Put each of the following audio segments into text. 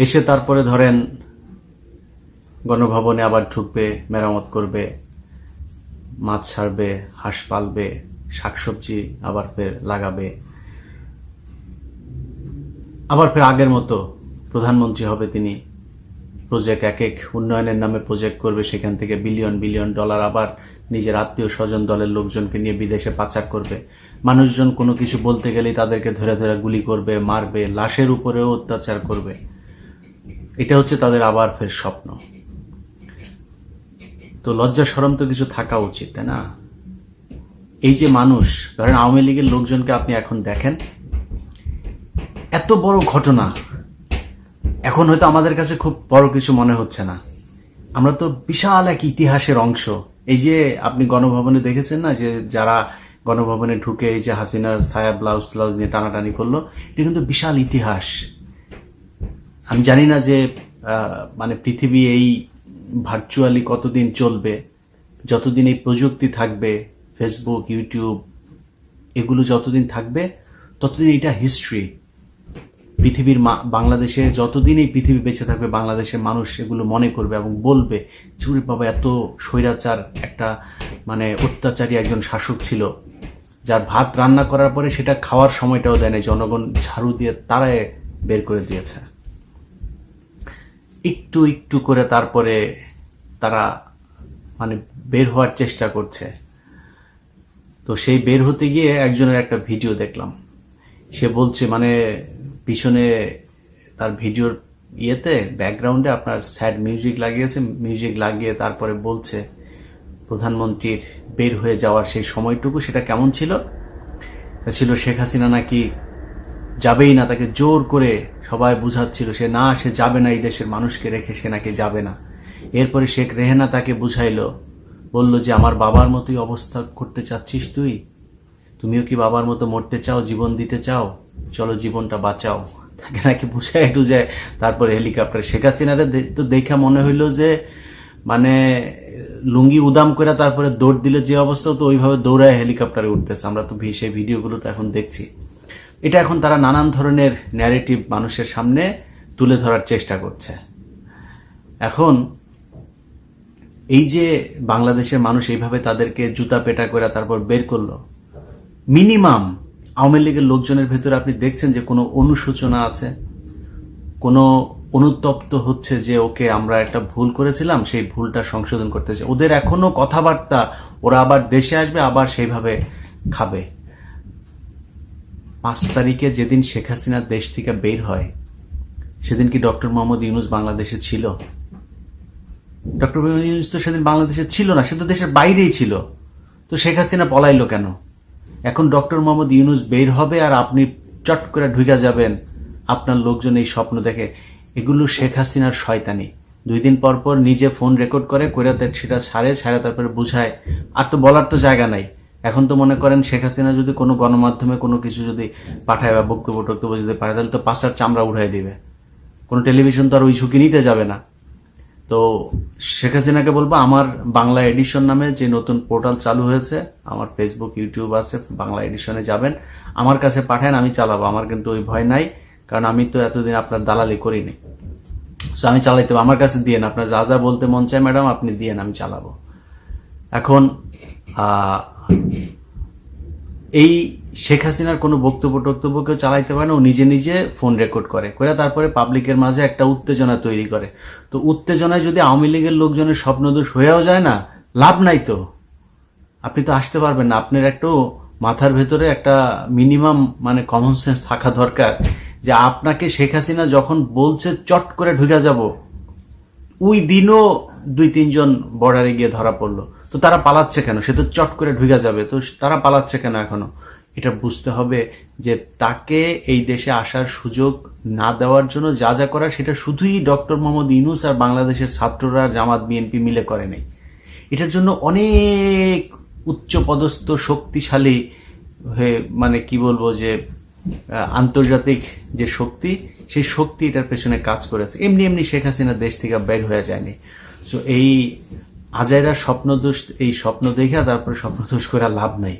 এসে তারপরে ধরেন গণভবনে আবার ঢুকবে, মেরামত করবে, মাছ ছাড়বে, হাঁস পালবে, শাকসবজি আবার ফের লাগাবে, আবার ফের আগের মতো প্রধানমন্ত্রী হবে তিনি। প্রজেক্ট এক এক উন্নয়নের নামে প্রজেক্ট করবে, সেখান থেকে বিলিয়ন বিলিয়ন ডলার আবার নিজের আত্মীয় স্বজন দলের লোকজনকে নিয়ে বিদেশে পাচার করবে। মানুষজন কোনো কিছু বলতে গেলেই তাদেরকে ধরে ধরে গুলি করবে, মারবে, লাশের উপরেও অত্যাচার করবে। এটা হচ্ছে তাদের আবার ফের স্বপ্ন। তো লজ্জা শরম তো কিছু থাকা উচিত, তাই না? এই যে মানুষ, ধরেন আওয়ামী লীগের লোকজনকে আপনি এখন দেখেন, এত বড় ঘটনা এখন হয়তো আমাদের কাছে খুব বড় কিছু মনে হচ্ছে না। আমরা তো বিশাল এক ইতিহাসের অংশ। এই যে আপনি গণভবনে দেখেছেন না, যে যারা গণভবনে ঢুকে এই যে হাসিনার ছায়া ব্লাউজ ব্লাউজ নিয়ে টানাটানি করলো, এটা কিন্তু বিশাল ইতিহাস। আমি জানি না যে মানে পৃথিবী এই ভার্চুয়ালি কতদিন চলবে, যতদিন এই প্রযুক্তি থাকবে, ফেসবুক, ইউটিউব এগুলো যতদিন থাকবে ততদিন এটা হিস্ট্রি। পৃথিবীর বাংলাদেশে যতদিন এই পৃথিবী বেঁচে থাকবে, বাংলাদেশের মানুষ এগুলো মনে করবে এবং বলবে, চুরি বাবা এত স্বৈরাচার একটা মানে অত্যাচারী একজন শাসক ছিল, যার ভাত রান্না করার পরে সেটা খাওয়ার সময়টাও দেয় না, জনগণ ঝাড়ু দিয়ে তারায় বের করে দিয়েছে। একটু একটু করে তারপরে তারা মানে বের হওয়ার চেষ্টা করছে। তো সেই বের হতে গিয়ে একজনের একটা ভিডিও দেখলাম। সে বলছে মানে পিছনে তার ভিডিওর ইয়েতে ব্যাকগ্রাউন্ডে আপনার স্যাড মিউজিক লাগিয়েছে, মিউজিক লাগিয়ে তারপরে বলছে প্রধানমন্ত্রীর বের হয়ে যাওয়ার সেই সময়টুকু সেটা কেমন ছিল। ছিল শেখ হাসিনা নাকি যাবেই না, তাকে জোর করে সবাই বুঝাচ্ছিল সে যাবে না, এই দেশের মানুষকে রেখে সে নাকি যাবে না। এরপরে শেখ রেহেনা তাকে বুঝাইলো, বলল যে আমার বাবার মতোই অবস্থা করতে চাচ্ছিস তুমিও কি বাবার মতো মরতে চাও, জীবন দিতে চাও, চলো জীবনটা বাঁচাও। তাকে নাকি বুঝায় টুঝায় তারপরে হেলিকপ্টার। শেখ হাসিনারে তো দেখা মনে হইলো যে মানে লুঙ্গি উদাম করে তারপরে দৌড় দিলে যে অবস্থা, তো ওইভাবে দৌড়ায় হেলিকপ্টারে উঠতেছে। আমরা তো সেই ভিডিওগুলো তো এখন দেখছি। এটা এখন তারা নানান ধরনের ন্যারেটিভ মানুষের সামনে তুলে ধরার চেষ্টা করছে। এখন এই যে বাংলাদেশের মানুষ এইভাবে তাদেরকে জুতা পেটা করে তারপর বের করলো, মিনিমাম আওয়ামী লীগের লোকজনের ভেতরে আপনি দেখছেন যে কোনো অনুশোচনা আছে, কোনো অনুতপ্ত হচ্ছে যে ওকে আমরা একটা ভুল করেছিলাম, সেই ভুলটা সংশোধন করতেছে। ওদের এখনো কথাবার্তা, ওরা আবার দেশে আসবে, আবার সেইভাবে খাবে। 5 তারিখে যেদিন শেখ হাসিনা দেশ থেকে বের হয়, সেদিন কি ডক্টর মোহাম্মদ ইউনূস বাংলাদেশে ছিল? ডক্টর মোহাম্মদ ইউনূস তো সেদিন বাংলাদেশে ছিল না, সে তো দেশের বাইরেই ছিল। তো শেখ হাসিনা পলাইলো কেন? এখন ডক্টর মোহাম্মদ ইউনূস বের হবে আর আপনি চট করে ঢুকে যাবেন, আপনার লোকজন এই স্বপ্ন দেখে। এগুলো শেখ হাসিনার শয়তানি। 2 দিন পর পর নিজে ফোন রেকর্ড করে সেটা ছাড়ে তারপরে বুঝায়। আর তো বলার তো জায়গা নাই। এখন তো মনে করেন শেখ হাসিনা যদি কোনো গণমাধ্যমে কোনো কিছু যদি পাঠায় বা বক্তব্য যদি পাঠায়, তাহলে তো পাশার চামড়া উঠাই দিবে। কোনো টেলিভিশন তো আর ওই ঝুঁকি নিতে যাবে না। তো শেখ হাসিনাকে বলবো, আমার বাংলা এডিশন নামে যে নতুন পোর্টাল চালু হয়েছে, আমার ফেসবুক, ইউটিউব আছে, বাংলা এডিশনে যাবেন, আমার কাছে পাঠান, আমি চালাবো। আমার কিন্তু ওই ভয় নাই, কারণ আমি তো এতদিন আপনার দালালি করিনি। তো আমি চালাইতে, আমার কাছে দিয়েন, আপনার যা যা বলতে মন চায় ম্যাডাম আপনি দিয়েন, আমি চালাবো। এখন এই শেখ হাসিনার কোনো বক্তব্য কেউ চালাইতে পারে না, ও নিজে নিজে ফোন রেকর্ড করে তারপরে পাবলিকের মাঝে একটা উত্তেজনা তৈরি করে। তো উত্তেজনায় যদি আওয়ামী লীগের লোকজনের স্বপ্নদোষ হয়েও যায় না, লাভ নাই তো, আপনি তো আসতে পারবেন না। আপনার একটু মাথার ভেতরে একটা মিনিমাম মানে কমন সেন্স থাকা দরকার, যে আপনাকে শেখ হাসিনা যখন বলছে চট করে ঢুকে যাব, ওই দিনও 2-3 জন বর্ডারে গিয়ে ধরা পড়লো। তো তারা পালাচ্ছে কেন? সে তো চট করে ঢুকে যাবে, তো তারা পালাচ্ছে কেন এখনো? এটা বুঝতে হবে যে তাকে এই দেশে আসার সুযোগ না দেওয়ার জন্য যা যা করার, সেটা শুধুই ডক্টর মোহাম্মদ ইউনূস আর বাংলাদেশের ছাত্ররা, জামাত, বিএনপি মিলে করে নাই। এটার জন্য অনেক উচ্চ পদস্থ শক্তিশালী হয়ে মানে কি বলবো যে আন্তর্জাতিক যে শক্তি, সেই শক্তি এটার পেছনে কাজ করেছে। এমনি এমনি শেখ হাসিনা দেশ থেকে বের হয়ে যায়নি। তো এই আজাইরা স্বপ্নদোষ, এই স্বপ্ন দেখে তারপরে স্বপ্নদোষ করে লাভ নাই,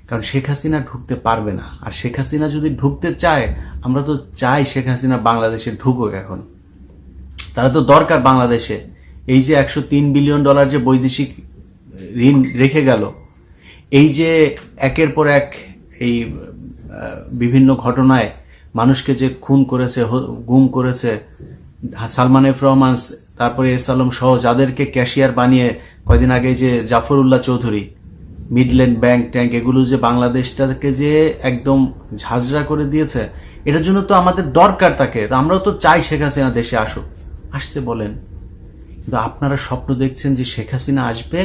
কারণ শেখ হাসিনা ঢুকতে পারবে না। আর শেখ হাসিনা যদি ঢুকতে চায়, আমরা তো চাই শেখ হাসিনা বাংলাদেশে ঢুকুক এখন। তারা তো দরকার বাংলাদেশে। এই যে $103 বিলিয়ন যে বৈদেশিক ঋণ রেখে গেল, এই যে একের পর এক এই বিভিন্ন ঘটনায় মানুষকে যে খুন করেছে, গুম করেছে, সালমান এফ রহমান, তারপরে এস আলম সহ যাদেরকে ক্যাশিয়ার বানিয়ে কয়দিন আগে যে Zafrullah Chowdhury, Midland bank tank, এগুলো যে বাংলাদেশটাকে যে একদম ঝাঁঝরা করে দিয়েছে, এটার জন্য তো আমাদের দরকার তাকে। আমরাও তো চাই শেখ হাসিনা দেশে আসুক, আসতে বলেন। কিন্তু আপনারা স্বপ্ন দেখছেন যে শেখ হাসিনা আসবে,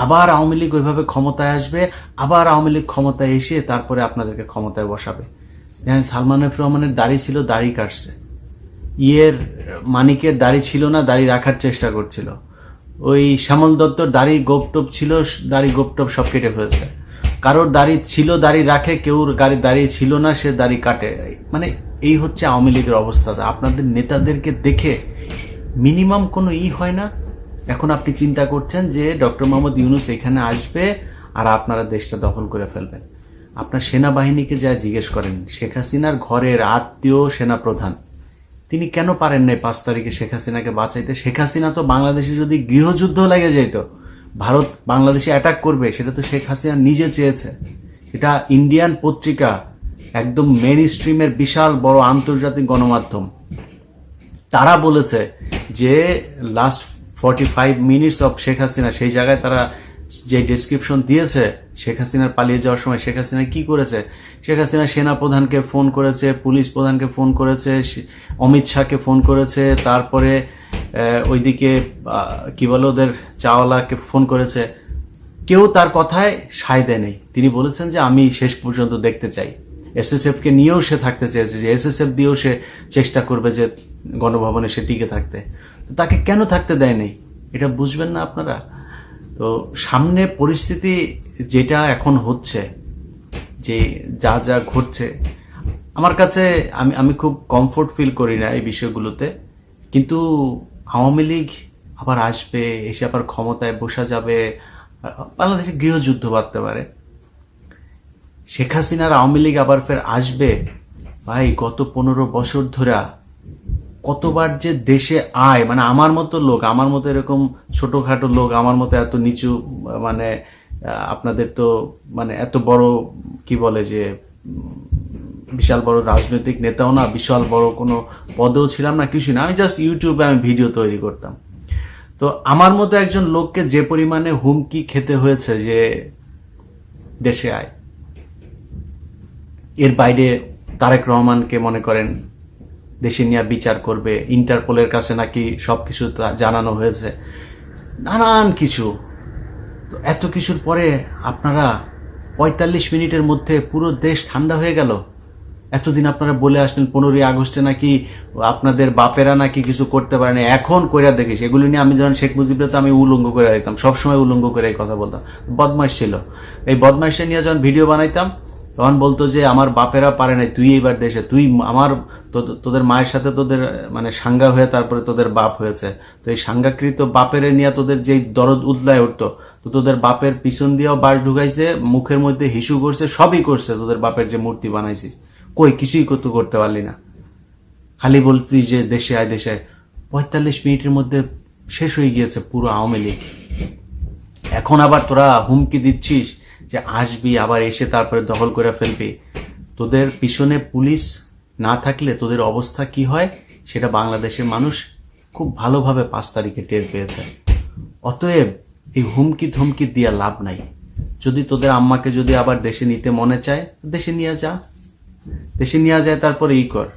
আবার আওয়ামী লীগ ওইভাবে ক্ষমতায় আসবে, আবার আওয়ামী লীগ ক্ষমতায় এসে তারপরে আপনাদেরকে ক্ষমতায় বসাবে। দেখেন, সালমান এফ রহমানের দাড়ি ছিল, দাড়ি কাটছে। মানিকের দাড়ি ছিল না, দাড়ি রাখার চেষ্টা করছিল। ওই শ্যামল দত্তর দাড়ি গোপটোপ ছিল, দাড়ি গোপটোপ সব কেটে ফেলেছে। কারোর দাড়ি ছিল, দাড়ি রাখে, কেউ দাড়ি ছিল না, সে দাড়ি কাটে। মানে এই হচ্ছে আওয়ামী লীগের অবস্থা। আপনাদের নেতাদেরকে দেখে মিনিমাম কোনো হয় না। এখন আপনি চিন্তা করছেন যে ডক্টর মোহাম্মদ ইউনূস এখানে আসবে আর আপনারা দেশটা দখল করে ফেলবেন। আপনার সেনাবাহিনীকে যা জিজ্ঞেস করেন, শেখ হাসিনার ঘরের আত্মীয় সেনাপ্রধান, তিনি কেন পারেন নাই 5 তারিখে শেখ হাসিনাকে বাঁচাইতে? শেখ হাসিনা তো বাংলাদেশে যদি গৃহযুদ্ধ লেগে যেত, ভারত বাংলাদেশে অ্যাটাক করবে, সেটা তো শেখ হাসিনা নিজে চেয়েছে। এটা ইন্ডিয়ান পত্রিকা, একদম মেইন স্ট্রিমের বিশাল বড় আন্তর্জাতিক গণমাধ্যম, তারা বলেছে যে last 45 minutes of Sheikh Hasina, সেই জায়গায় তারা যে ডেসক্রিপশন দিয়েছে শেখ হাসিনার পালিয়ে যাওয়ার সময় শেখ হাসিনা কি করেছে। শেখ হাসিনা সেনা প্রধানকে ফোন করেছে, পুলিশ প্রধানকে ফোন করেছে, অমিত শাহকে ফোন করেছে, তারপরে ওইদিকে কি বলে ওদের চাওয়ালাকে ফোন করেছে। কেউ তার কথায় সায় দেয় নেই। তিনি বলেছেন যে আমি শেষ পর্যন্ত দেখতে চাই। এসএসএফ কে নিয়েও সে থাকতে চেয়েছে, যে এসএসএফ দিয়েও সে চেষ্টা করবে যে গণভবনে সে টিকে থাকতে। তো তাকে কেন থাকতে দেয় নেই, এটা বুঝবেন না আপনারা? তো সামনে পরিস্থিতি যেটা এখন হচ্ছে, যে যা যা ঘটছে, আমার কাছে আমি খুব কমফোর্ট ফিল করি না এই বিষয়গুলোতে। কিন্তু আওয়ামী লীগ আবার আসবে, এসে আবার ক্ষমতায় বসা যাবে, বাংলাদেশে গৃহযুদ্ধ বাঁধতে পারে। শেখ হাসিনার আওয়ামী লীগ আবার ফের আসবে। ভাই, গত 15 বছর ধরে কতবার যে দেশে আয়, মানে আমার মতো লোক, আমার মতো এরকম ছোটখাটো লোক, আমার মতো এত নিচু, মানে আপনাদের তো মানে এত বড় কি বলে যে বিশাল বড় রাজনৈতিক নেতাও না, বিশাল বড় কোনো পদেও ছিলাম না, কিছু না। আমি জাস্ট ইউটিউবে আমি ভিডিও তৈরি করতাম। তো আমার মতো একজন লোককে যে পরিমাণে হুমকি খেতে হয়েছে যে দেশে আয়, এর বাইরে তারেক রহমানকে মনে করেন দেশে নিয়ে বিচার করবে, ইন্টারপোলের কাছে নাকি সবকিছু জানানো হয়েছে, নানান কিছু। তো এত কিছুর পরে আপনারা 45 মিনিটের মধ্যে পুরো দেশ ঠান্ডা হয়ে গেল। এতদিন আপনারা বলে আসলেন 15ই আগস্টে নাকি আপনাদের বাপেরা নাকি কিছু করতে পারে না, এখন কইরা দেখিস। এগুলো নিয়ে আমি যখন শেখ মুজিবরে তো আমি উলঙ্গ করে দিতাম, সবসময় উলঙ্গ করে এই কথা বলতাম। বদমাইশ ছিল। এই বদমাইশে নিয়ে যখন ভিডিও বানাইতাম তখন বলতো যে আমার বাপেরা পারে নাই, তুই এইবার দেশে, তুই আমার তোদের মায়ের সাথে তোদের মানে সাঙ্গা হয়ে তারপরে তোদের বাপ হয়েছে। তো এই সাঙ্গাকৃত বাপেরে নিয়ে তোদের যেই দরদ উদলায় উঠতো, তো তোদের বাপের পিছন দিয়েও বাস ঢুকাইছে, মুখের মধ্যে হিসু করছে, সবই করছে। তোদের বাপের যে মূর্তি বানাইছিস, কই কিছুই করতে পারলি না। খালি বলতি যে দেশে আয়, দেশে আয়। 45 মিনিটের মধ্যে শেষ হয়ে গিয়েছে পুরো আওয়ামী লীগ। এখন আবার তোরা হুমকি দিচ্ছিস যে আসবি, আবার এসে তারপরে দখল করে ফেলবি। তোদের পিছনে পুলিশ না থাকলে তোদের অবস্থা কি হয় সেটা বাংলাদেশের মানুষ খুব ভালোভাবে 5 তারিখে টের পেয়েছে। অতএব এই হুমকি ধমকি দিয়া লাভ নাই। যদি তোদের আম্মাকে যদি আবার দেশে নিতে মনে চায়, দেশে নিয়ে যা, দেশে নিয়ে যায়, তারপরে কর।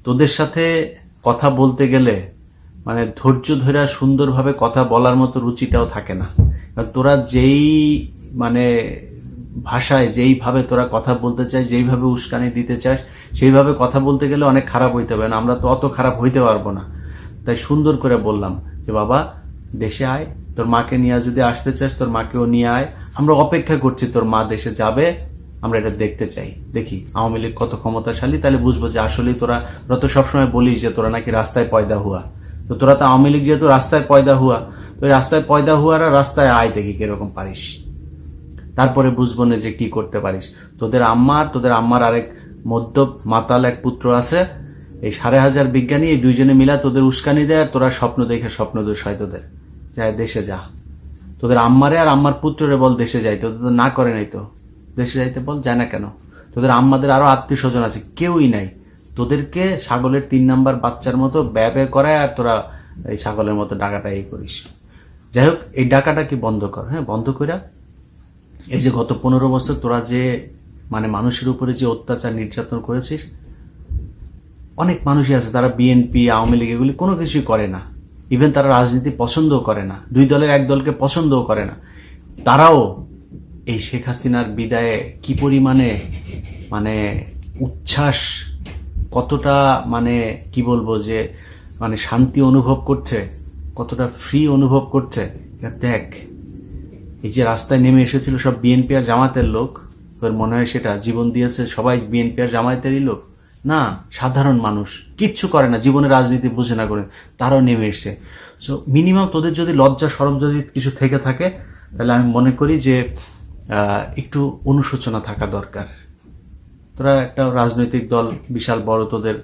তোদের সাথে কথা বলতে গেলে মানে ধৈর্য ধরে সুন্দরভাবে কথা বলার মতো রুচিটাও থাকে না। তোরা যেই মানে ভাষায় যেইভাবে তোরা কথা বলতে চাস, যেইভাবে উস্কানি দিতে চাস, সেইভাবে কথা বলতে গেলে অনেক খারাপ হইতে হবে না। আমরা তো অত খারাপ হইতে পারবো না। তাই সুন্দর করে বললাম যে বাবা দেশে আয়, তোর মাকে নিয়ে যদি আসতে চাস তোর মাকেও নিয়ে আয়, আমরা অপেক্ষা করছি তোর মা দেশে যাবে, আমরা এটা দেখতে চাই। দেখি আওয়ামী লীগ কত ক্ষমতাশালী, তাহলে বুঝবো যে আসলেই তোরা তো সবসময় বলিস যে তোরা নাকি রাস্তায় পয়দা হুয়া। তো তোরা তো আওয়ামী লীগ যেহেতু রাস্তায় পয়দা হুয়া, তো রাস্তায় পয়দা হুয়ারা রাস্তায় আয়, দেখি কিরকম পারিস, তারপরে বুঝবো না যে কি করতে পারিস। তোদের আম্মার আরেক মদ্যপ মাতাল এক পুত্র আছে, এই 5,500 বিজ্ঞানী এই দুইজনে মিলা তোদের উস্কানি দেয়, আর তোরা স্বপ্ন দেখে স্বপ্ন দোষ হয় তোদের, যায় দেশে যা। তোদের আম্মারে আর আম্মার পুত্ররে বল দেশে যাইতে, তোদের তো না করে নাই তো, দেশে যাইতে বল, যায় না কেন? তোদের আম্মাদের আরো আত্মীয় স্বজন আছে, কেউই নাই। তোদেরকে ছাগলের 3 নাম্বার বাচ্চার মতো ব্যয় করায়, আর তোরা এই ছাগলের মতো ডাকাটা এই করিস। যাই হোক, এই ডাকাটা কি বন্ধ কর, হ্যাঁ বন্ধ করা। এই যে গত 15 বছর তোরা যে মানে মানুষের উপরে যে অত্যাচার নির্যাতন করেছিস, অনেক মানুষই আছে তারা বিএনপি আওয়ামী লীগ এগুলি কোনো কিছুই করে না, ইভেন তারা রাজনীতি পছন্দও করে না, দুই দলের এক দলকে পছন্দও করে না, তারাও এই শেখ হাসিনার বিদায়ে কি পরিমাণে মানে উচ্ছ্বাস, কতটা মানে কি বলবো যে মানে শান্তি অনুভব করছে, কতটা ফ্রি অনুভব করছে। দেখ, এই যে রাস্তায় নেমে এসেছিল সব বিএনপি আর জামাতের লোক, তোর মনে হয় সেটা জীবন দিয়েছে সবাই বিএনপি আর জামায়াতেরই লোক? না, সাধারণ মানুষ কিচ্ছু করে না, জীবনে রাজনীতি বুঝে না করে তারাও নেমে এসছে। সো মিনিমাম তোদের যদি লজ্জা শরম যদি কিছু থেকে থাকে, তাহলে আমি মনে করি যে একটু অনুশোচনা থাকা দরকার। তোরা একটা রাজনৈতিক দল, বিশাল বড় তোদের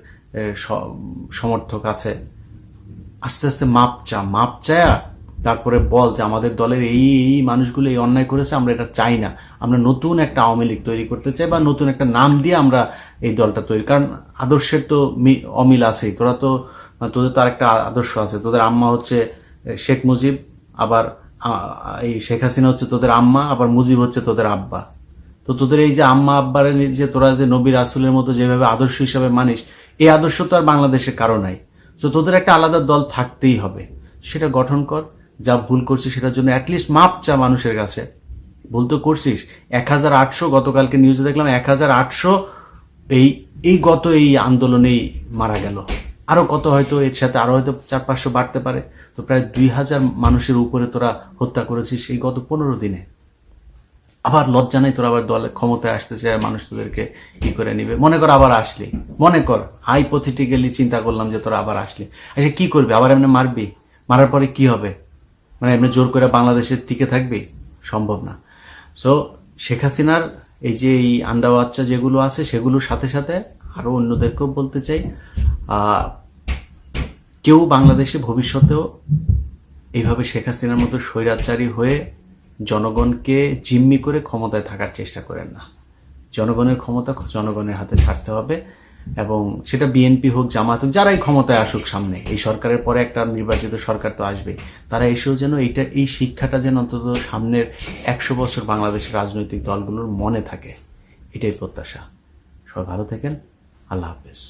সমর্থক আছে, আস্তে আস্তে মাপ চায়া তারপরে বল যে আমাদের দলের এই এই মানুষগুলো এই অন্যায় করেছে, আমরা এটা চাই না, আমরা নতুন একটা আওয়ামী লীগ তৈরি করতে চাই, বা নতুন একটা নাম দিয়ে আমরা এই দলটা তৈরি, কারণ আদর্শের তো অমিল আছেই। তোদের তো আরেকটা আদর্শ আছে, তোদের আম্মা হচ্ছে শেখ মুজিব, আবার এই শেখ হাসিনা হচ্ছে তোদের আম্মা, আবার মুজিব হচ্ছে তোদের আব্বা। তো তোদের এই যে আম্মা আব্বার যে তোরা যে নবী রাসূলের মতো যেভাবে আদর্শ হিসাবে মানিস, এই আদর্শ তো আর বাংলাদেশে কারো নাই। তো তোদের একটা আলাদা দল থাকতেই হবে, সেটা গঠন কর। যা ভুল করছিস সেটার জন্য অ্যাটলিস্ট মাপ চা মানুষের কাছে। ভুল তো করছিস। 1800 গতকালকে নিউজে দেখলাম 1800 এই আন্দোলনেই মারা গেল। আরো কত হয়তো এর সাথে আরো হয়তো 400-500 বাড়তে পারে। তো প্রায় 2000 মানুষের উপরে তোরা হত্যা করেছিস এই গত 15 দিনে। আবার লজ্জা নাই তোর আবার দলে ক্ষমতায় আসতে চায়, মানুষ তোদেরকে কি করে নিবে। মনে কর আবার আসলি, মনে কর হাইপোথেটিক্যালি চিন্তা করলাম যে তোরা আবার আসলি, আচ্ছা কি করবি? আবার এমনি মারবি? মারার পরে কি হবে? মানে এমনি জোর করে বাংলাদেশে টিকে থাকবি? সম্ভব না। সো শেখ হাসিনার এই যে এই আন্ডা বাচ্চা যেগুলো আছে, সেগুলোর সাথে সাথে আরো অন্যদেরকেও বলতে চাই, কেউ বাংলাদেশে ভবিষ্যতেও এইভাবে শেখ হাসিনার মতো স্বৈরাচারী হয়ে জনগণকে জিম্মি করে ক্ষমতায় থাকার চেষ্টা করেন না। জনগণের ক্ষমতা জনগণের হাতে ছাড়তে হবে, এবং সেটা বিএনপি হোক, জামাত হোক, যারাই ক্ষমতায় আসুক সামনে, এই সরকারের পরে একটা নির্বাচিত সরকার তো আসবে, তারা এসেও যেন এই শিক্ষাটা যেন অন্তত সামনের 100 বছর বাংলাদেশের রাজনৈতিক দলগুলোর মনে থাকে, এটাই প্রত্যাশা। সবাই ভালো থাকেন, আল্লাহ হাফেজ।